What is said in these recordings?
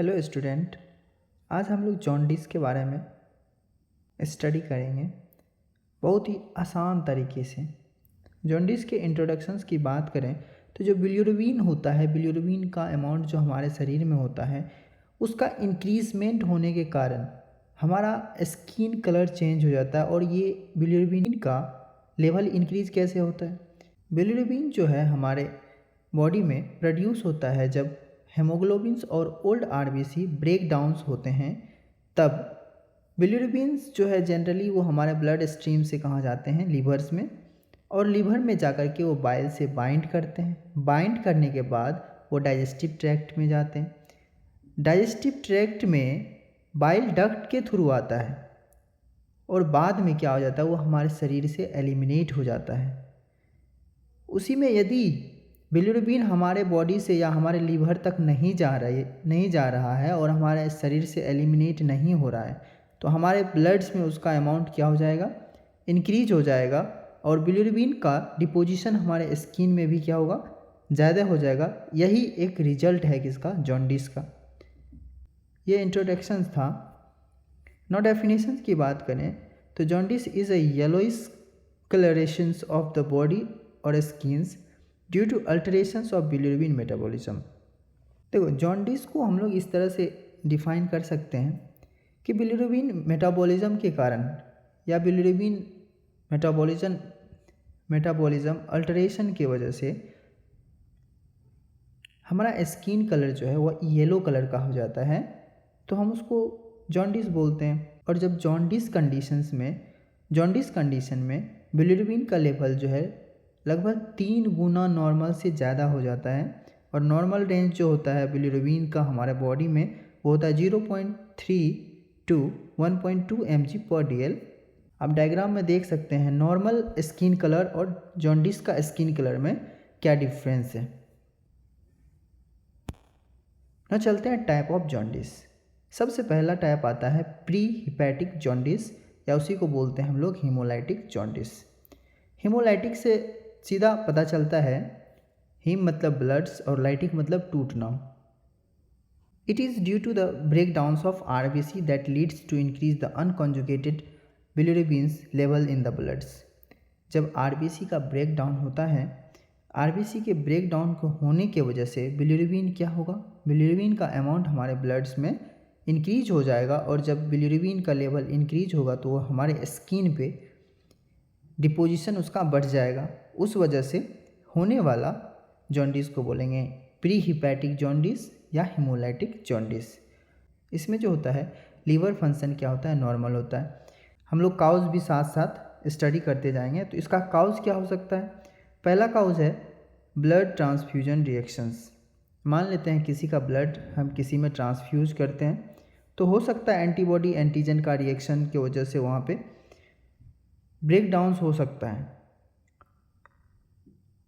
Hello student, आज हम लोग जॉन्डिस के बारे में स्टडी करेंगे बहुत ही आसान तरीके से। जॉन्डिस के इंट्रोडक्शंस की बात करें तो जो बिलिरुबिन होता है, बिलिरुबिन का अमाउंट जो हमारे शरीर में होता है उसका इंक्रीजमेंट होने के कारण हमारा स्किन कलर चेंज हो जाता है। और ये बिलिरुबिन का लेवल इंक्रीज कैसे होता है? बिलिरुबिन जो है हमारे बॉडी में प्रोड्यूस होता है जब हेमोग्लोबिन्स और ओल्ड आरबीसी ब्रेक डाउन्स होते हैं, तब बिलिरुबिन्स जो है जनरली वो हमारे ब्लड स्ट्रीम से कहाँ जाते हैं, लीवर्स में, और लीवर में जाकर के वो बाइल से बाइंड करते हैं। बाइंड करने के बाद वो डाइजेस्टिव ट्रैक्ट में जाते हैं। डाइजेस्टिव ट्रैक्ट में बाइल डक्ट के थ्रू आता है और बाद में क्या हो जाता है, वो हमारे शरीर से एलिमिनेट हो जाता है। उसी में यदि बिलिरुबिन हमारे बॉडी से या हमारे लीवर तक नहीं जा रहा है और हमारे शरीर से एलिमिनेट नहीं हो रहा है, तो हमारे ब्लड्स में उसका अमाउंट क्या हो जाएगा, इंक्रीज हो जाएगा। और बिलिरुबिन का डिपोजिशन हमारे स्किन में भी क्या होगा, ज़्यादा हो जाएगा। यही एक रिजल्ट है किसका, जॉन्डिस का। ये इंट्रोडक्शन था। नाउ डेफिनेशन की बात करें तो jaundice is a yellowish colourations of the body और skins due to alterations of bilirubin metabolism. देखो, जॉन्डिस को हम लोग इस तरह से डिफाइन कर सकते हैं कि बिलिरुबिन मेटाबॉलिज्म के कारण या बिलिरुबिन मेटाबॉलिज्म अल्टरेशन की वजह से हमारा स्किन कलर जो है वह येलो कलर का हो जाता है, तो हम उसको जॉन्डिस बोलते हैं। और जब जॉन्डिस कंडीशन में बिलिरुबिन का लेवल जो है लगभग 3 गुना नॉर्मल से ज़्यादा हो जाता है, और नॉर्मल रेंज जो होता है बिलिरुबिन का हमारे बॉडी में वो होता है 0.3 टू 1.2 mg/dl। आप डायग्राम में देख सकते हैं नॉर्मल स्किन कलर और जॉन्डिस का स्किन कलर में क्या डिफरेंस है। ना चलते हैं टाइप ऑफ जॉन्डिस। सबसे पहला टाइप आता है प्री हिपैटिक जॉन्डिस, या उसी को बोलते हैं हम लोग हीमोलाइटिक जॉन्डिस। हीमोलाइटिक से सीधा पता चलता है, हीम मतलब ब्लड्स और लाइटिक मतलब टूटना। It is due to the break downs of RBC that leads to increase the unconjugated bilirubins level in the bloods. जब आरबीसी का ब्रेक डाउन होता है, आरबीसी के ब्रेक डाउन को होने की वजह से बिलिरुबिन क्या होगा, बिलिरुबिन का अमाउंट हमारे ब्लड्स में इंक्रीज हो जाएगा। और जब बिलिरुबिन का लेवल इंक्रीज होगा तो वो हमारे स्किन पे डिपोजिशन उसका बढ़ जाएगा। उस वजह से होने वाला जॉन्डिस को बोलेंगे प्री हिपैटिक जॉन्डिस या हीमोलाइटिक जॉन्डिस। इसमें जो होता है लीवर फंक्शन क्या होता है, नॉर्मल होता है। हम लोग काउज भी साथ साथ स्टडी करते जाएंगे। तो इसका काउज क्या हो सकता है? पहला काउज है ब्लड ट्रांसफ्यूजन रिएक्शंस। मान लेते हैं किसी का ब्लड हम किसी में ट्रांसफ्यूज करते हैं, तो हो सकता है एंटीबॉडी एंटीजन का रिएक्शन की वजह से वहाँ पे ब्रेक डाउन्स हो सकता है।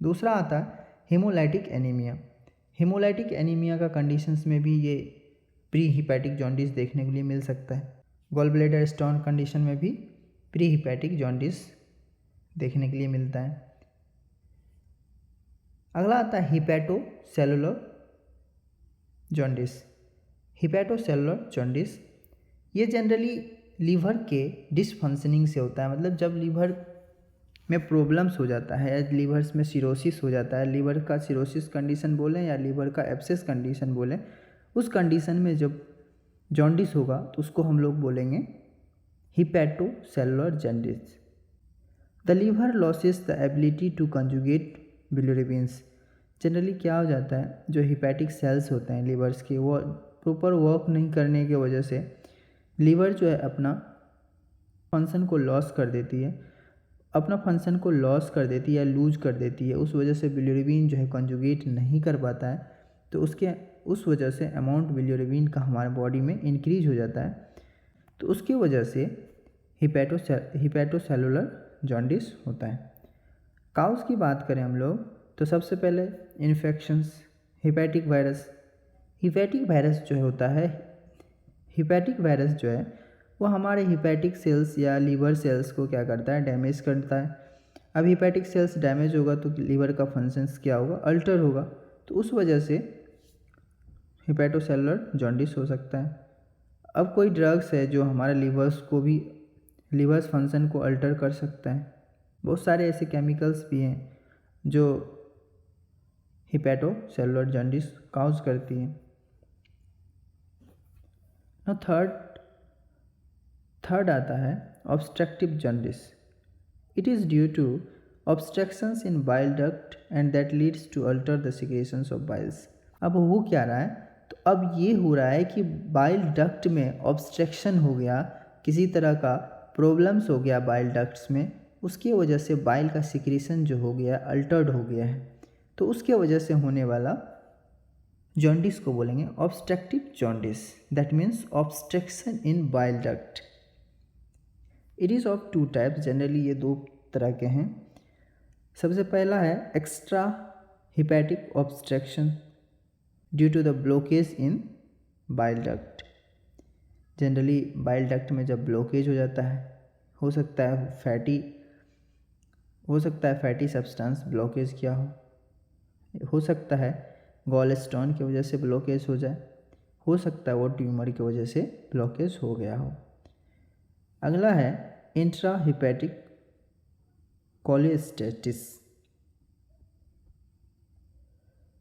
दूसरा आता है हीमोलाइटिक एनीमिया। हीमोलाइटिक एनीमिया का कंडीशंस में भी ये प्री हिपैटिक जॉन्डिस देखने के लिए मिल सकता है। गॉल ब्लैडर स्टोन कंडीशन में भी प्री हिपैटिक जॉन्डिस देखने के लिए मिलता है। अगला आता है हिपैटोसेलुलर जॉन्डिस। हिपैटोसेलुलर जॉन्डिस ये जनरली लीवर के डिसफंक्शनिंग से होता है। मतलब जब लीवर में प्रॉब्लम्स हो जाता है या लीवर्स में सिरोसिस हो जाता है, लीवर का सिरोसिस कंडीशन बोलें या लीवर का एब्सेस कंडीशन बोलें, उस कंडीशन में जब जॉन्डिस होगा तो उसको हम लोग बोलेंगे hepatocellular jaundice. The liver loses the ability to conjugate bilirubins. Generally क्या हो जाता है, जो हिपैटिक सेल्स होते हैं लीवर्स के, वो प्रॉपर वर्क नहीं करने की वजह से लीवर जो है अपना फंक्शन को लॉस कर देती है, या लूज कर देती है। उस वजह से बिलिरुबिन जो है कंजुगेट नहीं कर पाता है, तो उस वजह से अमाउंट बिलिरुबिन का हमारे बॉडी में इंक्रीज हो जाता है। तो उसकी वजह से हिपैटोसेलुलर जॉन्डिस होता है। काउज की बात करें हम लोग तो सबसे पहले इन्फेक्शंस, हिपैटिक वायरस जो है वो हमारे हिपैटिक सेल्स या लीवर सेल्स को क्या करता है, डैमेज करता है। अब हिपैटिक सेल्स डैमेज होगा तो लीवर का फंक्शंस क्या होगा, अल्टर होगा। तो उस वजह से हिपैटोसेलुलर जॉन्डिस हो सकता है। अब कोई ड्रग्स है जो हमारे लिवर्स फंक्शन को अल्टर कर सकता है। बहुत सारे ऐसे केमिकल्स भी हैं जो हिपैटोसेलुलर जॉन्डिस काउज करती है। ना थर्ड आता है obstructive jaundice. It is due to obstructions in bile duct and that leads to alter the secretions of biles. अब हो क्या रहा है, तो अब ये हो रहा है कि बाइल डक्ट में ऑब्स्ट्रक्शन हो गया, किसी तरह का प्रॉब्लम्स हो गया बाइल डक्ट्स में, उसकी वजह से बाइल का सिक्रेशन जो हो गया अल्टर्ड हो गया है, तो उसके वजह से होने वाला जॉन्डिस को बोलेंगे obstructive jaundice. That means obstruction in bile duct. It is of two types, generally ये दो तरह के हैं। सबसे पहला है extra hepatic obstruction due to the blockage in bile duct. Generally bile duct में जब ब्लॉकेज हो जाता है, हो सकता है फैटी सब्सटेंस ब्लॉकेज किया हो सकता है गॉल स्टोन की वजह से ब्लॉकेज हो सकता है वो ट्यूमर की वजह से ब्लॉकेज हो गया हो। अगला है intra hepatic cholestasis.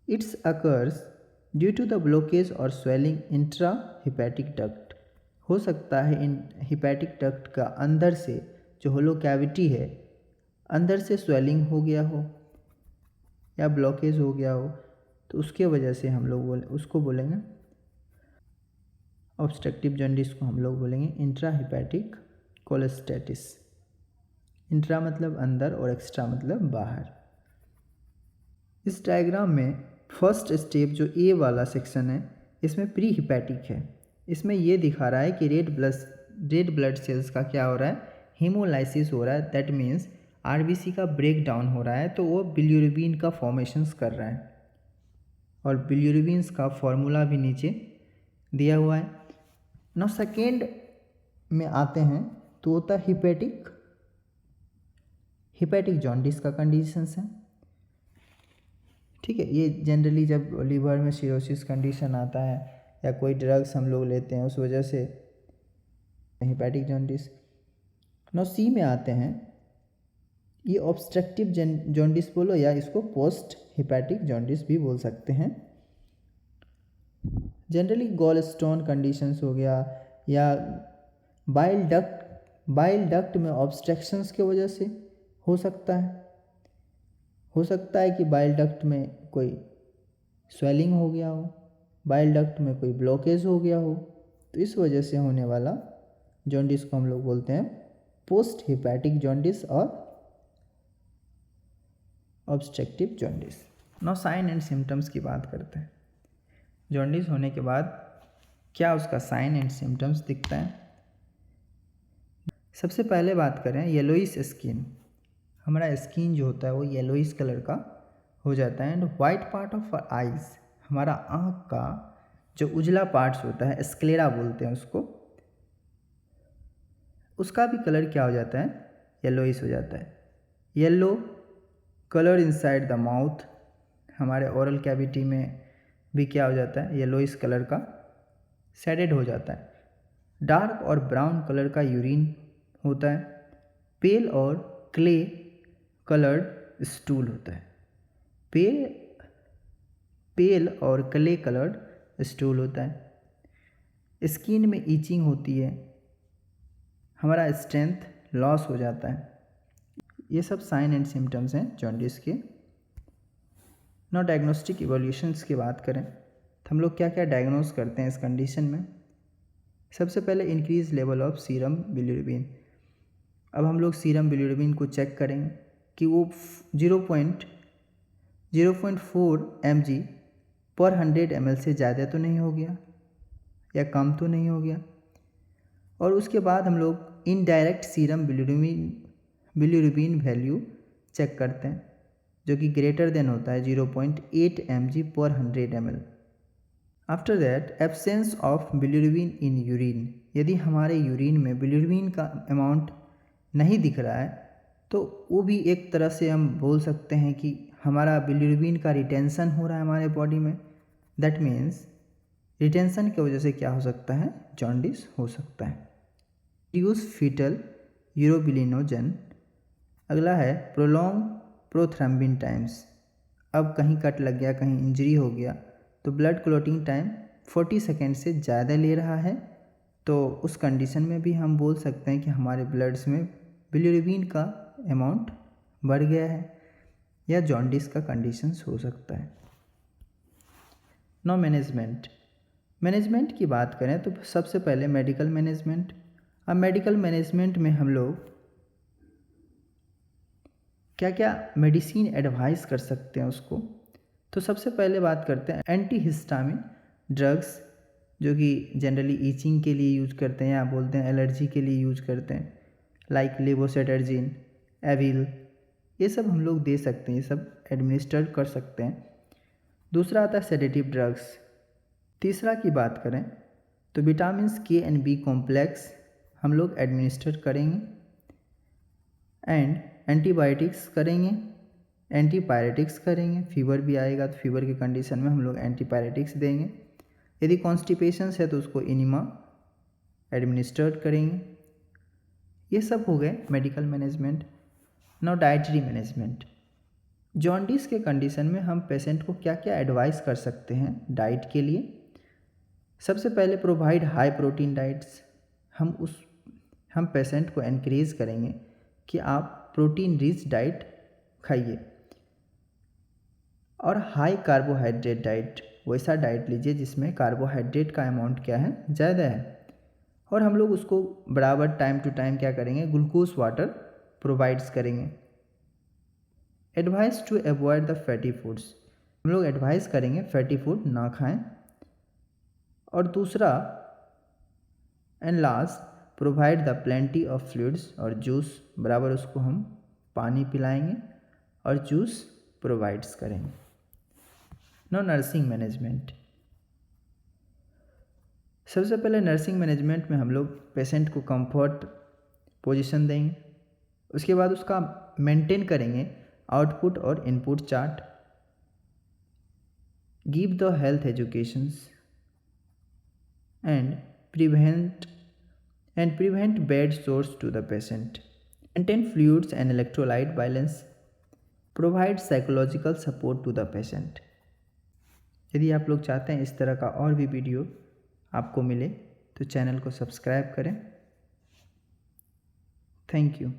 It's occurs due to the blockage और स्वेलिंग इंट्रा हिपैटिक डक्ट। हो सकता है इन हिपैटिक डक्ट का अंदर से जो होलो कैविटी है, अंदर से स्वेलिंग हो गया हो या ब्लॉकेज हो गया हो, तो उसके वजह से हम लोग उसको बोलेंगे ऑब्स्ट्रक्टिव जॉन्डिस को हम लोग बोलेंगे इंट्रा हिपैटिक कोलेस्टेटिस। इंट्रा मतलब अंदर और एक्स्ट्रा मतलब बाहर। इस डायग्राम में फर्स्ट स्टेप जो ए वाला सेक्शन है, इसमें प्री हिपैटिक है। इसमें ये दिखा रहा है कि रेड ब्लड सेल्स का क्या हो रहा है, हीमोलाइसिस हो रहा है। दैट मीन्स आरबीसी का ब्रेक डाउन हो रहा है, तो वो बिलिरुबिन का फॉर्मेशंस कर रहा है, और बिलिरुबिन का फॉर्मूला भी नीचे दिया हुआ है। नौ सेकेंड में आते हैं तो होता है हिपैटिक जॉन्डिस का कंडीशंस है। ठीक है, ये जनरली जब लीवर में सिरोसिस कंडीशन आता है या कोई ड्रग्स हम लोग लेते हैं उस वजह से हिपैटिक जॉन्डिस। नौ सी में आते हैं, ये ऑब्स्ट्रक्टिव जॉन्डिस बोलो या इसको पोस्ट हिपैटिक जॉन्डिस भी बोल सकते हैं। जनरली गॉल स्टोन कंडीशंस हो गया या बाइल डक्ट में ऑब्स्ट्रक्शंस की वजह से हो सकता है कि बाइल डक्ट में कोई स्वेलिंग हो गया हो, बाइल डक्ट में कोई ब्लॉकेज हो गया हो, तो इस वजह से होने वाला जॉन्डिस को हम लोग बोलते हैं पोस्ट हिपैटिक जॉन्डिस और obstructive jaundice. Now sine and symptoms की बात करते हैं। जॉन्डिस होने के बाद क्या उसका साइन एंड सिम्टम्स दिखता है। सबसे पहले बात करें येलोइश स्किन। हमारा स्किन जो होता है वो येलोइश कलर का हो जाता है। And white part of eyes, हमारा आँख का जो उजला पार्ट्स होता है, स्क्लेरा बोलते हैं उसको, उसका भी कलर क्या हो जाता है, येलोइश हो जाता है। Yellow colour inside the mouth, हमारे ओरल कैविटी में भी क्या हो जाता है, येलोइश कलर का शेडेड हो जाता है। डार्क और ब्राउन कलर का यूरिन होता है। पेल और क्ले कलर्ड स्टूल होता है। पेल और क्ले कलर्ड स्टूल होता है। स्किन में ईचिंग होती है, हमारा स्ट्रेंथ लॉस हो जाता है। ये सब साइन एंड सिम्टम्स हैं जॉन्डिस के। नौ डायग्नोस्टिक इवोल्यूशंस की बात करें तो हम लोग क्या क्या डायग्नोस करते हैं इस कंडीशन में। सबसे पहले increase level of serum bilirubin. अब हम लोग सीरम बिलिरुबिन को चेक करेंगे कि वो 0.4 mg पर 100 ml से ज़्यादा तो नहीं हो गया या कम तो नहीं हो गया। और उसके बाद हम लोग indirect serum bilirubin value check करते हैं, जो कि ग्रेटर देन होता है 0.8 mg पर 100 ml। After that absence of bilirubin in urine. यदि हमारे यूरिन में बिलिरुबिन का अमाउंट नहीं दिख रहा है तो वो भी एक तरह से हम बोल सकते हैं कि हमारा बिलिरुबिन का रिटेंशन हो रहा है हमारे बॉडी में। दैट मीन्स रिटेंशन की वजह से क्या हो सकता है, जॉन्डिस हो सकता है। Use fetal urobilinogen. अगला है प्रोलॉन्ग प्रोथ्रम्बिन टाइम्स। अब कहीं कट लग गया, कहीं इंजरी हो गया तो ब्लड क्लॉटिंग टाइम 40 सेकेंड से ज़्यादा ले रहा है, तो उस कंडीशन में भी हम बोल सकते हैं कि हमारे ब्लड्स में बिलिरुबिन का अमाउंट बढ़ गया है या जॉन्डिस का कंडीशंस हो सकता है। नो मैनेजमेंट की बात करें तो सबसे पहले मेडिकल मैनेजमेंट। अब मेडिकल मैनेजमेंट में हम लोग क्या क्या मेडिसिन एडवाइस कर सकते हैं उसको, तो सबसे पहले बात करते हैं एंटीहिस्टामिन ड्रग्स, जो कि जनरली ईचिंग के लिए यूज करते हैं या बोलते हैं एलर्जी के लिए यूज करते हैं, लाइक लेवोसेटर्जिन, एविल, ये सब हम लोग दे सकते हैं, ये सब एडमिनिस्टर कर सकते हैं। दूसरा आता है सेडेटिव ड्रग्स। तीसरा की बात करें तो विटामिन के एंड बी कॉम्प्लेक्स हम लोग एडमिनिस्टर करेंगे एंड एंटीबायोटिक्स करेंगे, एंटीपायरेटिक्स करेंगे। फीवर भी आएगा तो फीवर की कंडीशन में हम लोग एंटीपायरेटिक्स देंगे। यदि कॉन्स्टिपेशंस है तो उसको इनिमा एडमिनिस्टर्ड करेंगे। ये सब हो गए medical management. Now dietary management. Jaundice के कंडीशन में हम पेशेंट को क्या क्या एडवाइस कर सकते हैं डाइट के लिए। सबसे पहले प्रोवाइड हाई प्रोटीन डाइट्स। हम पेशेंट को एनकरेज करेंगे कि आप प्रोटीन रिच डाइट खाइए और हाई कार्बोहाइड्रेट डाइट, वैसा डाइट लीजिए जिसमें कार्बोहाइड्रेट का अमाउंट क्या है, ज़्यादा है। और हम लोग उसको बराबर टाइम टू टाइम क्या करेंगे, ग्लूकोज वाटर प्रोवाइड्स करेंगे। Advice to avoid the fatty foods. हम लोग एडवाइस करेंगे फैटी फूड ना खाएं। और दूसरा and last, provide the plenty of fluids और जूस, बराबर उसको हम पानी पिलाएंगे और जूस प्रोवाइड्स करेंगे। No nursing management. सबसे पहले नर्सिंग मैनेजमेंट में हम लोग पेशेंट को कंफर्ट पोजीशन देंगे, उसके बाद उसका मेंटेन करेंगे आउटपुट और input chart, give the health educations and prevent bad source to the patient, maintain fluids and electrolyte balance, provide psychological support to the patient। यदि आप लोग चाहते हैं इस तरह का और भी वीडियो आपको मिले तो चैनल को सब्सक्राइब करें। Thank you.